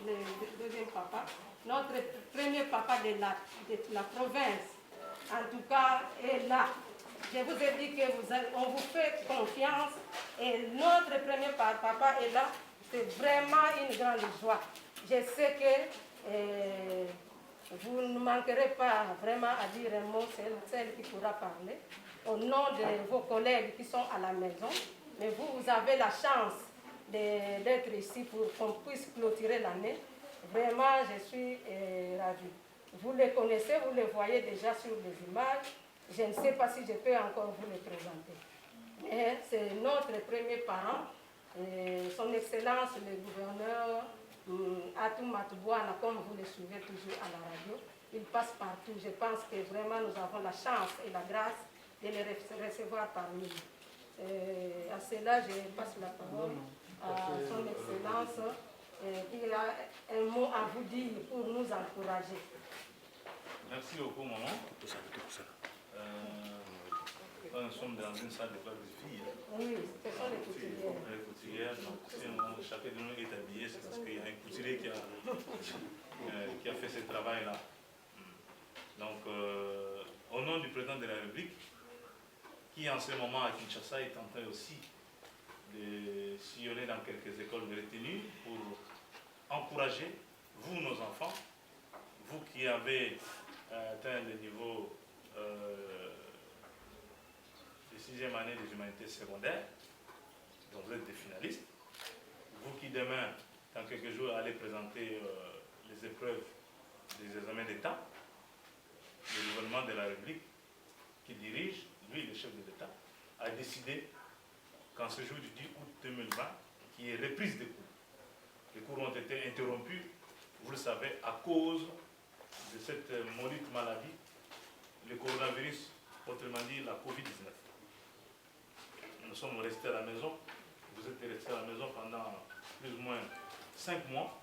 Le deuxième papa, notre premier papa de la province, en tout cas, est là. Je vous ai dit qu'on vous fait confiance et notre premier papa est là. C'est vraiment une grande joie. Je sais que vous ne manquerez pas vraiment à dire un mot, c'est celle qui pourra parler, au nom de vos collègues qui sont à la maison. Mais vous avez la chance d'être ici pour qu'on puisse clôturer l'année. Vraiment, je suis ravie. Vous les connaissez, vous les voyez déjà sur les images. Je ne sais pas si je peux encore vous les présenter. Mais c'est notre premier parent, son Excellence le gouverneur Atou Matouboana, comme vous le suivez toujours à la radio. Il passe partout. Je pense que vraiment nous avons la chance et la grâce de les recevoir parmi nous. À cela, je passe la parole à son Excellence qui a un mot à vous dire pour nous encourager. Merci beaucoup, maman. Nous sommes dans une salle de classe de filles. Oui, ce sont les couturières. Les couturières, donc si chacun de nous est habillé, c'est parce qu'il y a un couturier qui a fait ce travail-là. Donc, au nom du président de la République, qui en ce moment à Kinshasa est en train aussi de sillonner dans quelques écoles de retenue pour encourager, vous, nos enfants, vous qui avez atteint le niveau de 6e année des humanités secondaires, dont vous êtes des finalistes, vous qui demain, dans quelques jours, allez présenter les épreuves des examens d'État, le gouvernement de la République qui dirige, lui, le chef de l'État, a décidé qu'en ce jour du 10 août 2020, qui est reprise des cours. Les cours ont été interrompus, vous le savez, à cause de cette maudite maladie, le coronavirus, autrement dit la Covid-19. Nous sommes restés à la maison, vous êtes restés à la maison pendant plus ou moins 5 mois.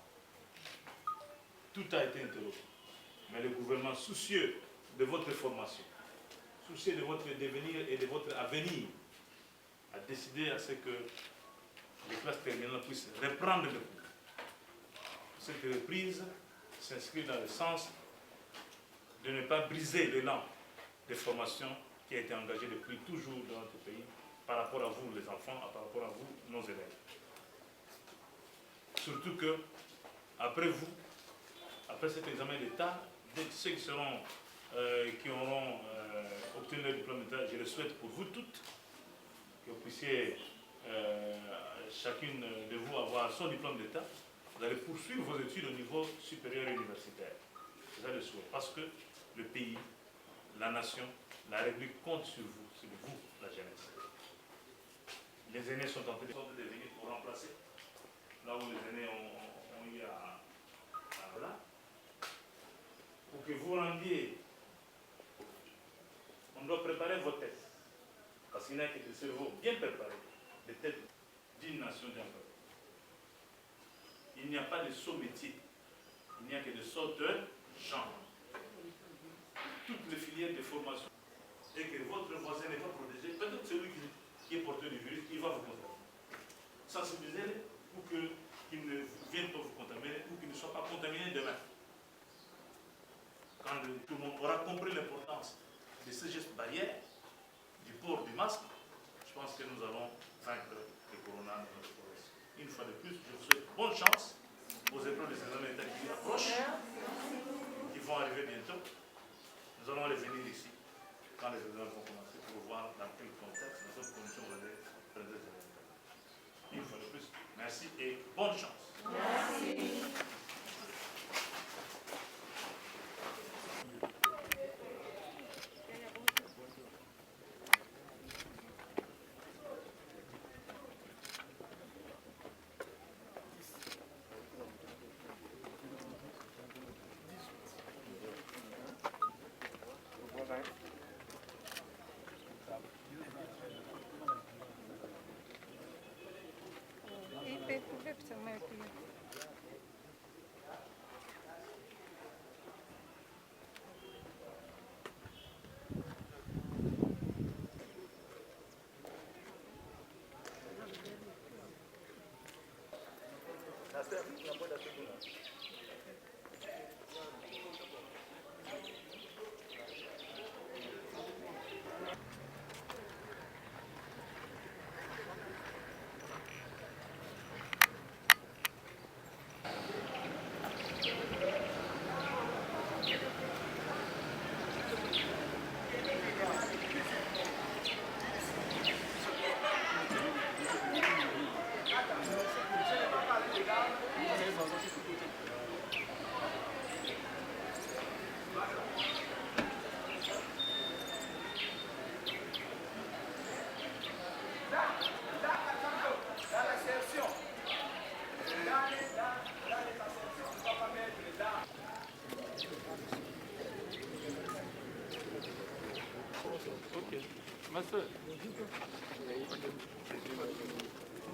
Tout a été interrompu. Mais le gouvernement, soucieux de votre formation, soucieux de votre devenir et de votre avenir, a décidé à ce que les classes terminales puissent reprendre le cours. Cette reprise s'inscrit dans le sens de ne pas briser l'élan de formation qui a été engagé depuis toujours dans notre pays par rapport à vous les enfants, par rapport à vous nos élèves. Surtout que, après vous, après cet examen d'État, ceux qui auront obtenu le diplôme d'État, je le souhaite pour vous toutes, que vous puissiez chacune de vous avoir son diplôme d'État. Vous allez poursuivre vos études au niveau supérieur universitaire. C'est ça le souhait. Parce que le pays, la nation, la République compte sur vous, la jeunesse. Les aînés sont en train de devenir pour remplacer. Là où les aînés ont eu à voilà. Pour que vous rendiez, on doit préparer vos têtes. Parce qu'il n'y a que des cerveaux bien préparés, des têtes d'une nation d'un peuple. Il n'y a pas de saut métier. Il n'y a que de sauteurs gens. Toutes les filières de formation. Et que votre voisin n'est pas protégé, peut-être celui qui est porteur du virus, il va vous contaminer. Sensibilisez-les pour qu'il ne vienne pas vous contaminer ou qu'il ne soit pas contaminé demain. Quand tout le monde aura compris l'importance de ces gestes barrières, du port du masque, je pense que nous allons vaincre le corona dans notre province. Une fois de plus, je vous souhaite bonne chance aux épreuves des examens d'État qui approchent, qui vont arriver bientôt. Nous allons revenir ici quand les examens vont commencer pour voir dans quel contexte, dans quelles conditions vous allez faire des examens. Une fois de plus, merci et bonne chance. Merci.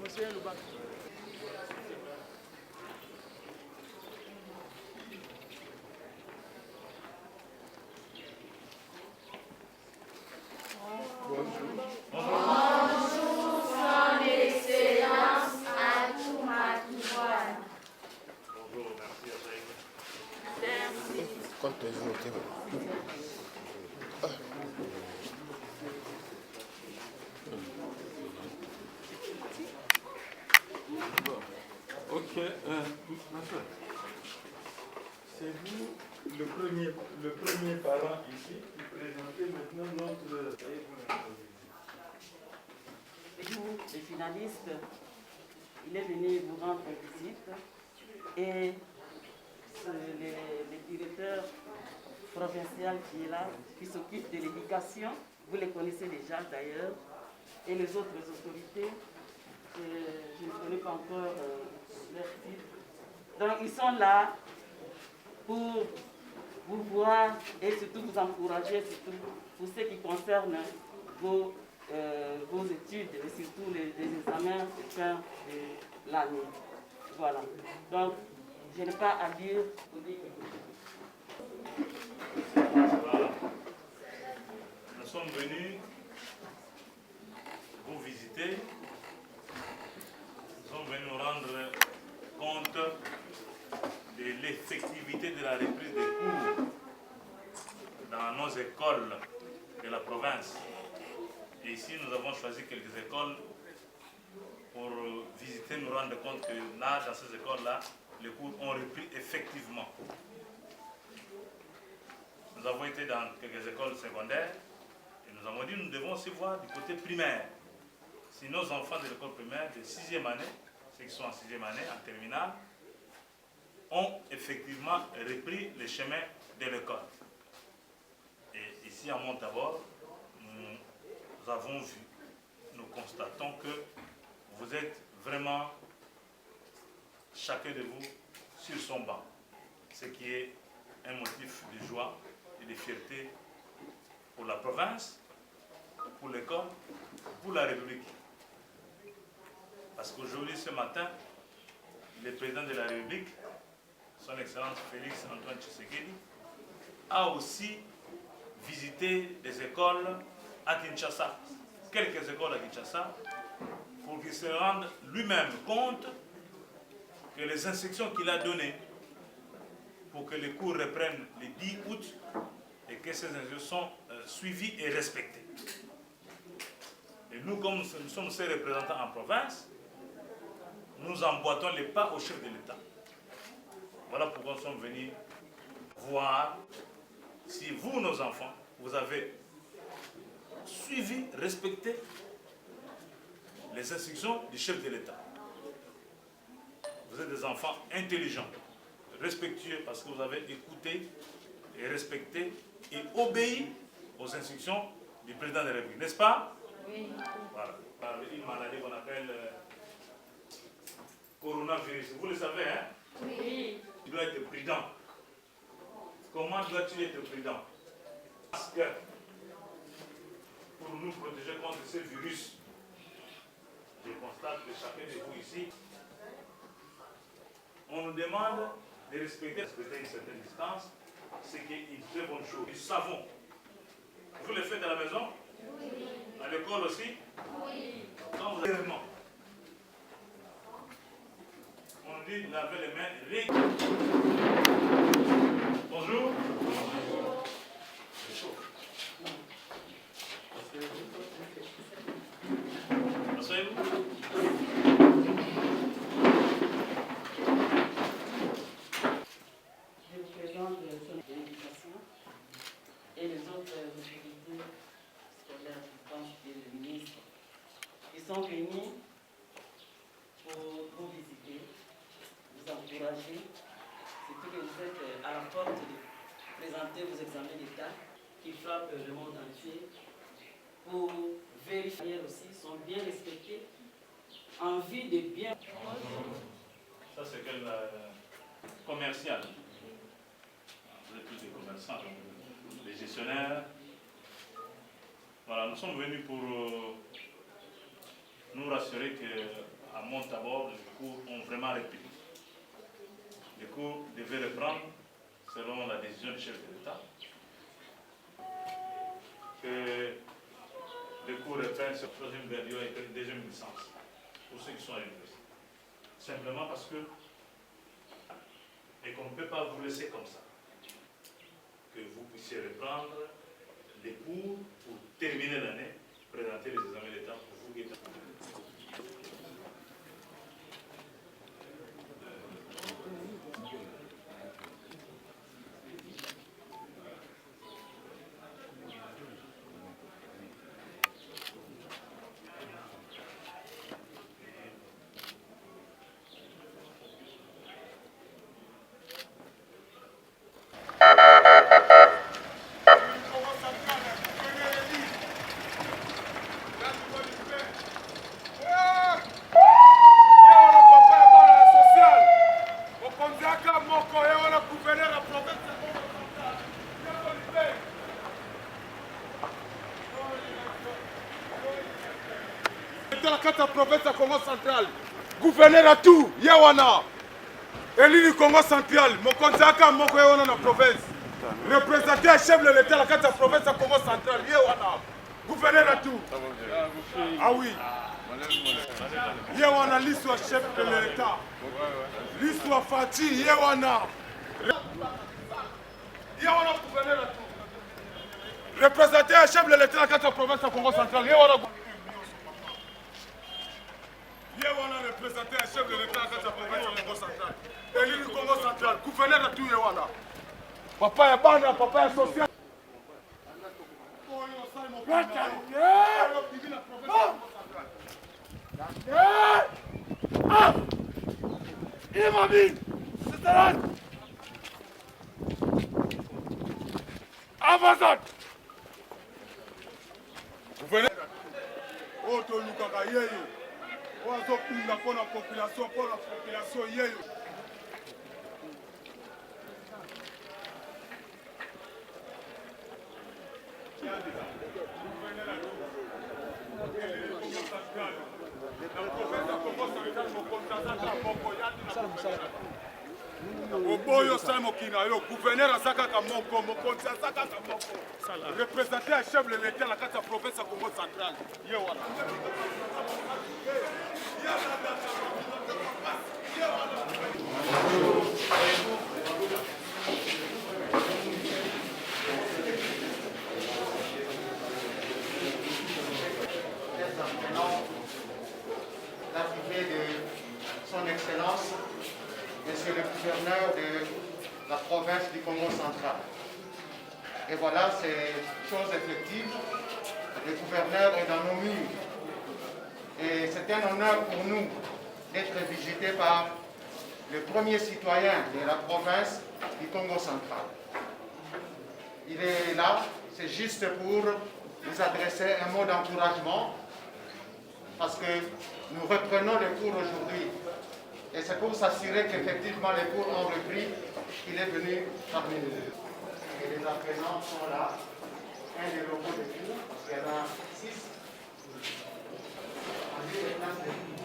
Monsieur Louba. Ok, c'est vous le premier parent ici qui présentez maintenant notre... Vous, les finalistes, il est venu vous rendre visite et le directeur provincial qui est là, qui s'occupe de l'éducation, vous les connaissez déjà d'ailleurs, et les autres autorités, je ne connais pas encore leur titre. Donc ils sont là pour vous voir et surtout vous encourager, surtout pour ce qui concerne vos études et surtout les examens de fin de l'année. Voilà. Donc, je n'ai pas à dire. Voilà. Nous sommes venus vous visiter. Nous sommes venus nous rendre compte de l'effectivité de la reprise des cours dans nos écoles de la province. Et ici, nous avons choisi quelques écoles pour visiter, nous rendre compte que là, dans ces écoles-là, les cours ont repris effectivement. Nous avons été dans quelques écoles secondaires et nous avons dit que nous devons aussi voir du côté primaire. Si nos enfants de l'école primaire de 6e année, ceux qui sont en 6e année, en terminale, ont effectivement repris le chemin de l'école. Et ici à Montabor, nous avons vu, nous constatons que vous êtes vraiment, chacun de vous, sur son banc. Ce qui est un motif de joie et de fierté pour la province, pour l'école, pour la République. Parce qu'aujourd'hui, ce matin, le président de la République, son Excellence Félix Antoine Tshisekedi, a aussi visité des écoles à Kinshasa, quelques écoles à Kinshasa, pour qu'il se rende lui-même compte que les instructions qu'il a données pour que les cours reprennent le 10 août et que ces instructions sont suivies et respectées. Et nous, comme nous sommes ses représentants en province, nous emboîtons les pas au chef de l'État. Voilà pourquoi nous sommes venus voir si vous, nos enfants, vous avez suivi, respecté les instructions du chef de l'État. Vous êtes des enfants intelligents, respectueux parce que vous avez écouté et respecté et obéi aux instructions du président de la République, n'est-ce pas? Oui. Voilà. Par une maladie qu'on appelle coronavirus. Vous le savez, hein? Oui. Tu dois être prudent. Comment dois-tu être prudent? Parce que pour nous protéger contre ce virus, je constate que chacun de vous ici, on nous demande de respecter une certaine distance, ce qui est une très bonne chose. Nous savons. Vous le faites à la maison? Oui. À l'école aussi? Oui. Quand vous avez on dit laver les mains régulièrement. Bonjour. Bonjour. C'est chaud. Asseyez-vous. Je vous présente son éducation et les autres autorités scolaires, je pense, et le ministre, qui sont venus pour vous visiter, vous encourager, surtout que vous êtes à la porte de présenter vos examens d'État qui frappent le monde entier, pour vérifier aussi, sont bien respectés, en vue de bien. Ça, c'est quel commercial. Vous êtes tous des commerçants, des gestionnaires. Voilà, nous sommes venus pour nous rassurer qu'à Montabor, les cours ont vraiment repris. Les cours devaient reprendre selon la décision du chef de l'État. Que les cours reprennent sur troisième gradient et deuxième licence pour ceux qui sont à l'université. Simplement parce que et qu'on ne peut pas vous laisser comme ça. que vous puissiez reprendre les cours pour terminer l'année, présenter les examens d'État pour vous qui êtes. la province ya Congo central gouverneur à tout ye wana elili Congo central mokonzi aka moko ye wana na province représenté ya chef de l'état la kati ya province ya Congo central ye wana gouverneur à tout. Ah oui, ye wana liswa chef de l'état liswa Fati ye wana gouverneur à tout représenté ya chef de l'état la kati ya province ya Congo central ye wana représenté un chef de l'État à la province du Congo central. Élu du Congo central, gouverneur de tout Yewana. Papa est bana, papa est social. Il est ma vie, c'est ça. Amazon. Gouverneur. Oh, tu nous as gagné. Wazokunda pour la population yeyo. Oboyo Simon Kinayo, gouverneur Asaka Kamoko, mokonzi Asaka Kamoko, représenté un chef de l'État la carte de province à Congo central. Yewana. L'arrivée de son Excellence, Monsieur le gouverneur de la province du Congo central. Et voilà, c'est chose effective. Le gouverneur est dans nos murs. Et c'est un honneur pour nous d'être visité par le premier citoyen de la province du Congo central. Il est là, c'est juste pour nous adresser un mot d'encouragement parce que nous reprenons les cours aujourd'hui. Et c'est pour s'assurer qu'effectivement les cours ont repris qu'il est venu parmi nous. Et les apprenants sont là. Un des locaux de cours, il y en a 6. On dit les classes de cours.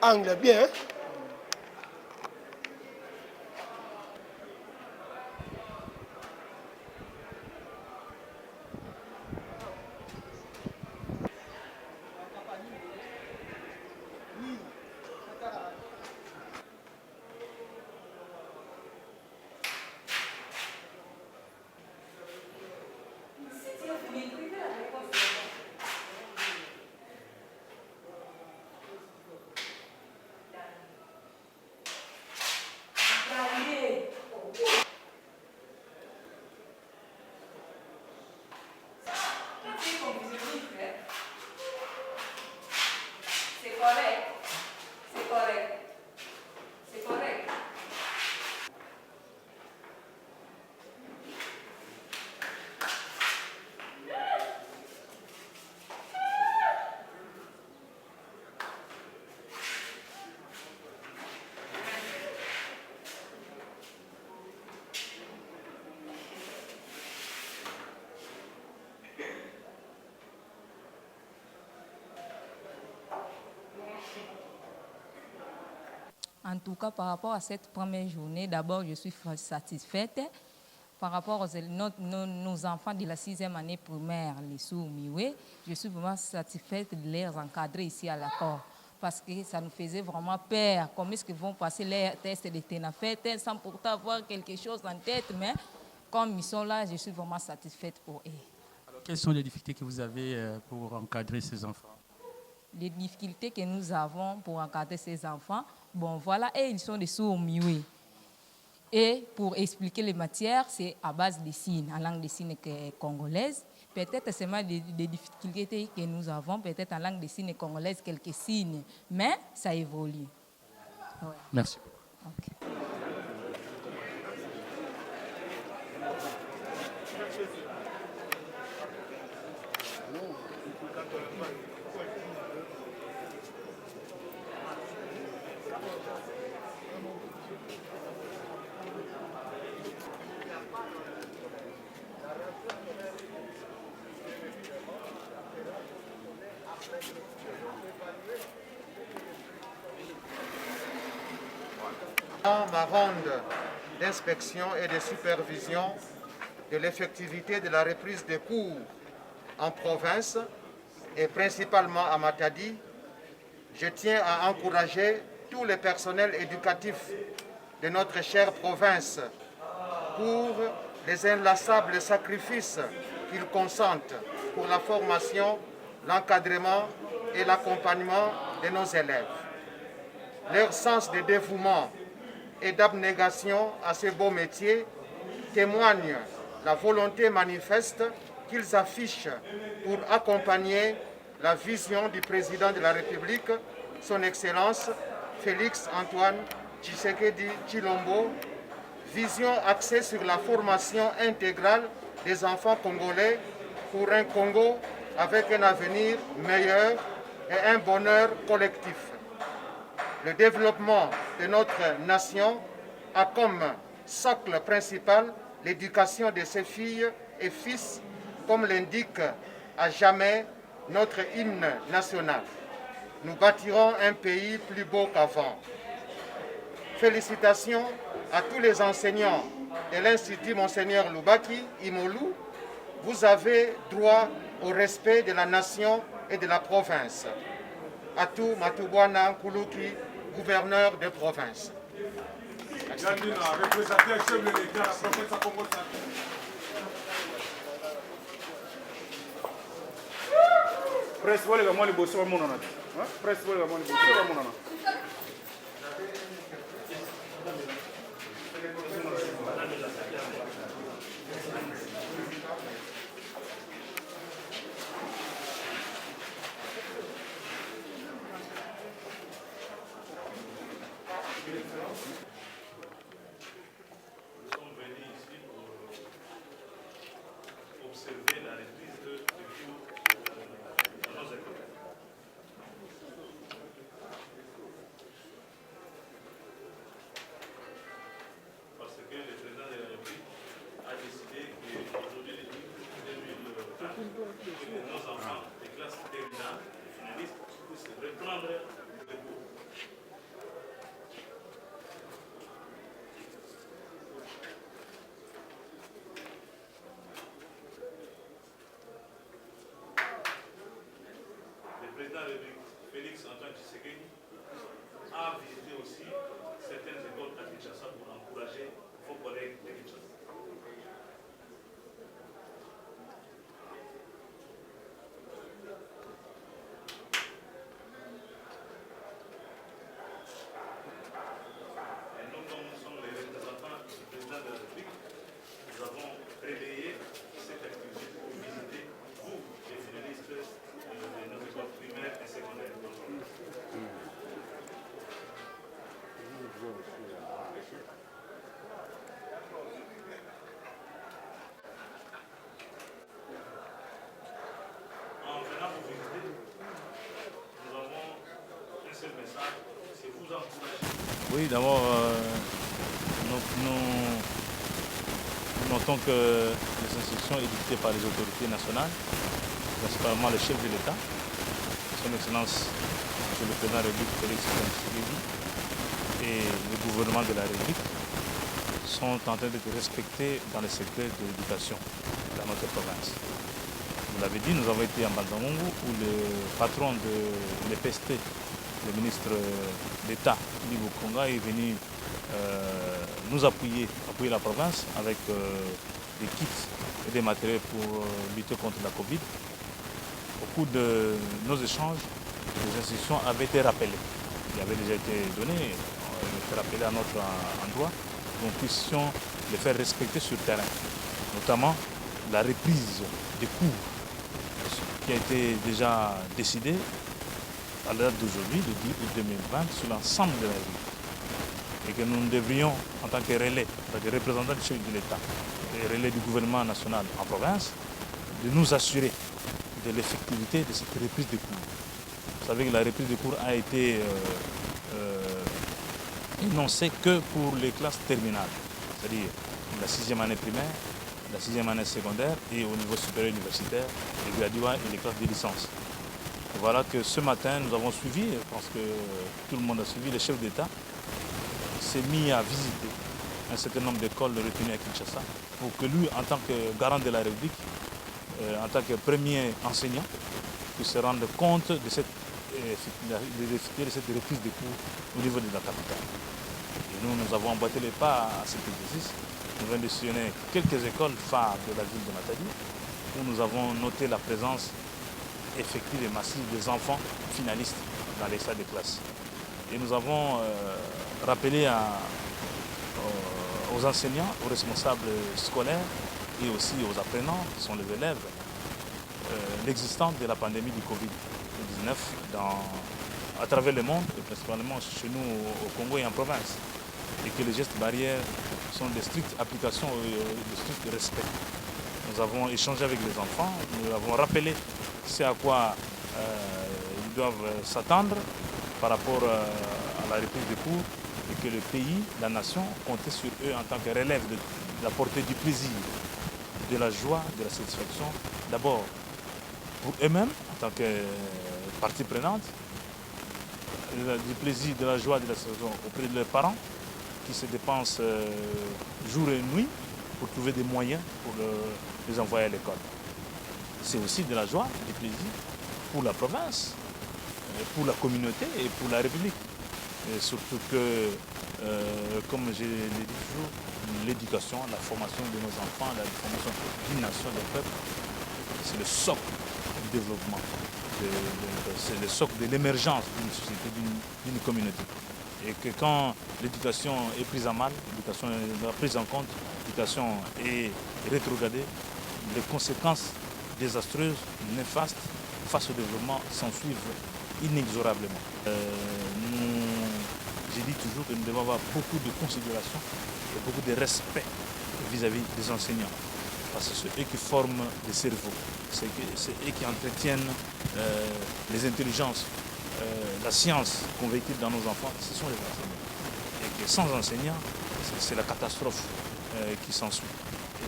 Angle bien, hein? En tout cas, par rapport à cette première journée, d'abord, je suis satisfaite. Par rapport aux nos enfants de la 6e année primaire, les sourds-muets, je suis vraiment satisfaite de les encadrer ici à l'accord. Parce que ça nous faisait vraiment peur. Comment est-ce qu'ils vont passer les tests de TENAFET sans pourtant avoir quelque chose en tête. Mais comme ils sont là, je suis vraiment satisfaite pour eux. Alors, quelles sont les difficultés que vous avez pour encadrer ces enfants? Les difficultés que nous avons pour encadrer ces enfants, bon voilà, et ils sont des sourds-muets. Et pour expliquer les matières, c'est à base de signes, en langue de signes congolaise. Peut-être seulement des difficultés que nous avons, peut-être en langue de signes congolaise, quelques signes, mais ça évolue. Ouais. Merci. Okay. Ma ronde d'inspection et de supervision de l'effectivité de la reprise des cours en province et principalement à Matadi, je tiens à encourager tous les personnels éducatifs de notre chère province pour les inlassables sacrifices qu'ils consentent pour la formation, l'encadrement et l'accompagnement de nos élèves. Leur sens de dévouement et d'abnégation à ce beau métier témoigne la volonté manifeste qu'ils affichent pour accompagner la vision du président de la République, son Excellence Félix Antoine Tshisekedi Tshilombo, vision axée sur la formation intégrale des enfants congolais pour un Congo avec un avenir meilleur et un bonheur collectif. Le développement de notre nation a comme socle principal l'éducation de ses filles et fils, comme l'indique à jamais notre hymne national. Nous bâtirons un pays plus beau qu'avant. Félicitations à tous les enseignants de l'Institut Monseigneur Lubaki, Imolu. Vous avez droit au respect de la nation et de la province. Atou Matubwana Nkuluki, gouverneur de province. Yandina, représentant chef de l'État, la province à Congo central. Presse wale ga mwali boso wa monana. Presse wale ga mwali boso wa monana. Nos enfants des classes terminales, finalistes, puissent reprendre le cours. Le président de la République, Félix Antoine Tshisekedi, a visité aussi certaines écoles à Kinshasa pour encourager vos collègues de Kinshasa. Oui, d'abord, nous notons que les institutions édictées par les autorités nationales, principalement le chef de l'État, son Excellence, M. le Président de la République, Félix Antoine Tshisekedi, et le gouvernement de la République sont en train d'être respectés dans le secteur de l'éducation dans notre province. Vous l'avez dit, nous avons été en Bandamungu où le patron de l'EPST, le ministre d'État, Libo Konga, est venu nous appuyer la province avec des kits et des matériels pour lutter contre la Covid. Au cours de nos échanges, les instructions avaient été rappelées. Il avait déjà été donné, été rappelé à notre endroit, que nous puissions les faire respecter sur le terrain, notamment la reprise des cours qui a été déjà décidée à la date d'aujourd'hui, le 10 août 2020, sur l'ensemble de la ville. Et que nous devrions, en tant que relais, en tant que représentants du chef de l'État et relais du gouvernement national en province, de nous assurer de l'effectivité de cette reprise des cours. Vous savez que la reprise des cours a été énoncée que pour les classes terminales, c'est-à-dire la 6e année primaire, la 6e année secondaire et au niveau supérieur universitaire, les graduats et les classes de licence. Et voilà que ce matin, nous avons suivi, je pense que tout le monde a suivi, le chef d'État s'est mis à visiter un certain nombre d'écoles retenues à Kinshasa pour que lui, en tant que garant de la République, en tant que premier enseignant, puisse se rendre compte de cette reprise des cours au niveau de la capitale. Et nous avons emboîté les pas à cet exercice. Nous venons de sillonner quelques écoles phares de la ville de Matadi où nous avons noté la présence effective et massive des enfants finalistes dans les salles de classe. Et nous avons rappelé aux enseignants, aux responsables scolaires et aussi aux apprenants, qui sont les élèves, l'existence de la pandémie du Covid-19 à travers le monde, et principalement chez nous au Congo et en province. Et que les gestes barrières sont de strictes applications et de strict respect. Nous avons échangé avec les enfants, nous avons rappelé ce à quoi ils doivent s'attendre par rapport à la reprise des cours et que le pays, la nation, comptait sur eux en tant que relève de la portée du plaisir, de la joie, de la satisfaction, d'abord pour eux-mêmes en tant que partie prenante, du plaisir, de la joie, de la satisfaction auprès de leurs parents qui se dépensent jour et nuit pour trouver des moyens pour les envoyer à l'école. C'est aussi de la joie, du plaisir pour la province, pour la communauté et pour la République. Et surtout que, comme je l'ai dit toujours, l'éducation, la formation de nos enfants, la formation d'une nation, d'un peuple, c'est le socle du développement, c'est le socle de l'émergence d'une société, d'une communauté. Et que quand l'éducation est prise en mal, l'éducation est prise en compte, l'éducation est rétrogradée, les conséquences désastreuses, néfastes face au développement s'en suivent inexorablement. J'ai dit toujours que nous devons avoir beaucoup de considération et beaucoup de respect vis-à-vis des enseignants. Parce que c'est eux qui forment les cerveaux, c'est eux qui entretiennent les intelligences, la science qu'on véhicule dans nos enfants, ce sont les enseignants. Et que sans enseignants, c'est la catastrophe qui s'ensuit.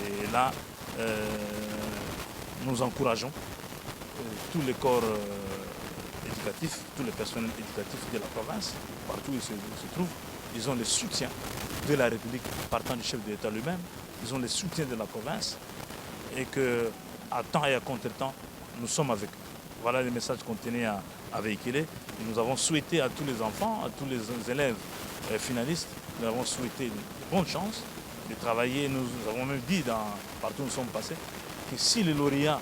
Et là, nous encourageons tous les corps éducatifs, tous les personnels éducatifs de la province, partout où ils se trouvent, ils ont le soutien de la République partant du chef de l'État lui-même, ils ont le soutien de la province et qu'à temps et à contre-temps, nous sommes avec eux. Voilà les messages qu'on tenait à véhiculer. Et nous avons souhaité à tous les enfants, à tous les élèves finalistes, nous avons souhaité de bonnes chances de travailler. Nous avons même dit, partout où nous sommes passés, que si les lauréats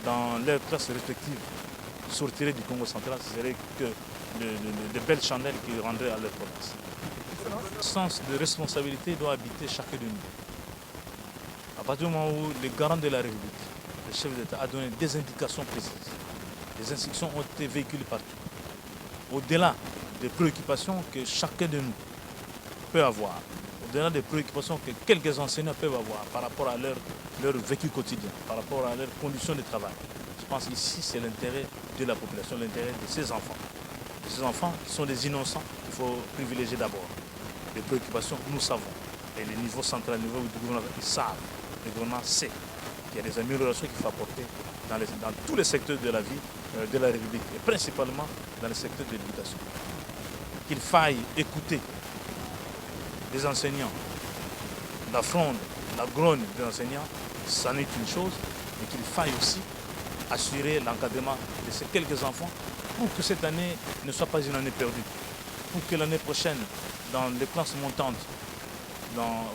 dans leurs classes respectives sortiraient du Congo central, ce serait que de belles chandelles qui rendraient à leur province. Le sens de responsabilité doit habiter chacun de nous. À partir du moment où le garant de la République, le chef d'État, a donné des indications précises, les instructions ont été véhiculées partout. Au-delà des préoccupations que chacun de nous peut avoir, au-delà des préoccupations que quelques enseignants peuvent avoir par rapport à leur vécu quotidien, par rapport à leurs conditions de travail. Je pense qu'ici, c'est l'intérêt de la population, l'intérêt de ces enfants. De ces enfants qui sont des innocents qu'il faut privilégier d'abord. Les préoccupations, nous savons. Et le niveau central, le niveau du gouvernement, ils savent. Le gouvernement sait qu'il y a des améliorations qu'il faut apporter dans tous les secteurs de la vie de la République, et principalement dans le secteur de l'éducation. Qu'il faille écouter des enseignants, la fronde, la grogne des enseignants, ça n'est une chose, mais qu'il faille aussi assurer l'encadrement de ces quelques enfants pour que cette année ne soit pas une année perdue. Pour que l'année prochaine, dans les classes montantes,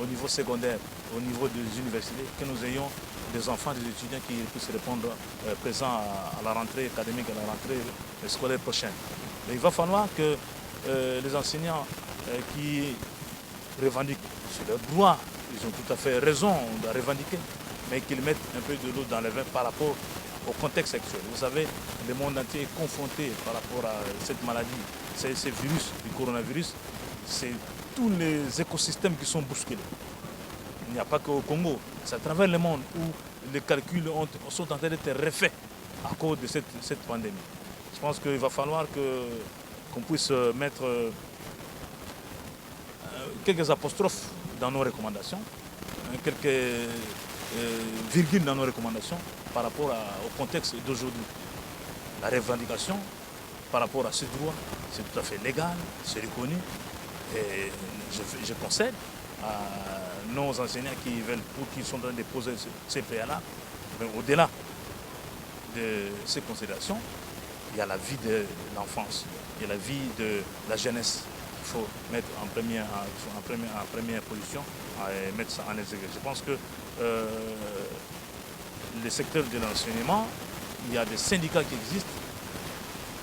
au niveau secondaire, au niveau des universités, que nous ayons des enfants, des étudiants qui puissent répondre présents à la rentrée académique, à la rentrée scolaire prochaine. Mais il va falloir que les enseignants qui revendiquent sur leurs droits, ils ont tout à fait raison de revendiquer, mais qu'ils mettent un peu de l'eau dans le vin par rapport au contexte actuel. Vous savez, le monde entier est confronté par rapport à cette maladie, ces virus, du coronavirus, c'est tous les écosystèmes qui sont bousculés. Il n'y a pas qu'au Congo, c'est à travers le monde où les calculs sont en train d'être refaits à cause de cette pandémie. Je pense qu'il va falloir qu'on puisse mettre quelques apostrophes dans nos recommandations, quelques virgules dans nos recommandations par rapport au contexte d'aujourd'hui. La revendication par rapport à ce droit, c'est tout à fait légal, c'est reconnu. Et je conseille à nos enseignants qui sont en train de poser ces préalables, mais au-delà de ces considérations, il y a la vie de l'enfance, il y a la vie de la jeunesse qu'il faut mettre en première position et mettre ça en exergue. Je pense que le secteur de l'enseignement, il y a des syndicats qui existent.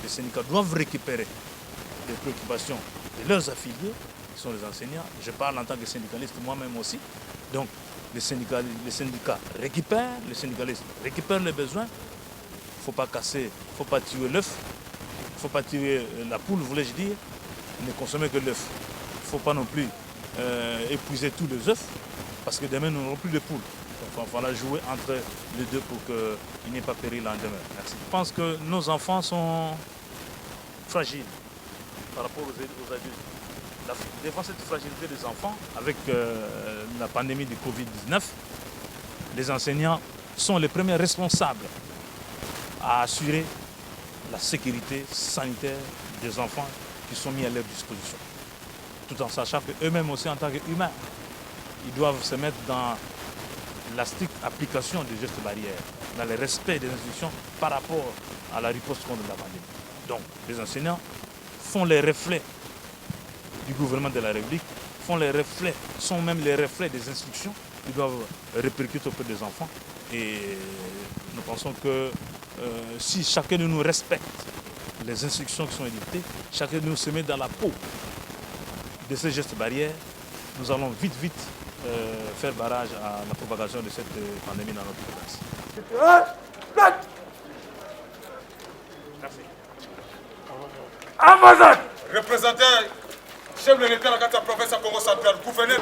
Les syndicats doivent récupérer les préoccupations de leurs affiliés, qui sont les enseignants. Je parle en tant que syndicaliste moi-même aussi. Donc les syndicats récupèrent, les syndicalistes récupèrent les besoins. Il ne faut pas casser, il ne faut pas tuer l'œuf, il ne faut pas tuer la poule, voulais-je dire, ne consommer que l'œuf. Il ne faut pas non plus épuiser tous les œufs, parce que demain nous n'aurons plus de poules. Donc il va falloir jouer entre les deux pour qu'il n'y ait pas péril en demain. Merci. Je pense que nos enfants sont fragiles par rapport aux adultes. Devant cette fragilité des enfants, avec la pandémie du Covid-19, les enseignants sont les premiers responsables à assurer la sécurité sanitaire des enfants qui sont mis à leur disposition. Tout en sachant qu'eux-mêmes aussi, en tant qu'humains, ils doivent se mettre dans la stricte application des gestes barrières, dans le respect des instructions par rapport à la riposte contre la pandémie. Donc, les enseignants font les reflets du gouvernement de la République, sont même les reflets des instructions qui doivent répercuter auprès des enfants. Et nous pensons que si chacun de nous respecte les instructions qui sont édictées, chacun de nous se met dans la peau de ces gestes barrières, nous allons vite faire barrage à la propagation de cette pandémie dans notre province. Merci. Amazon, représentant chef de l'État de la province à Congo central, gouverneur.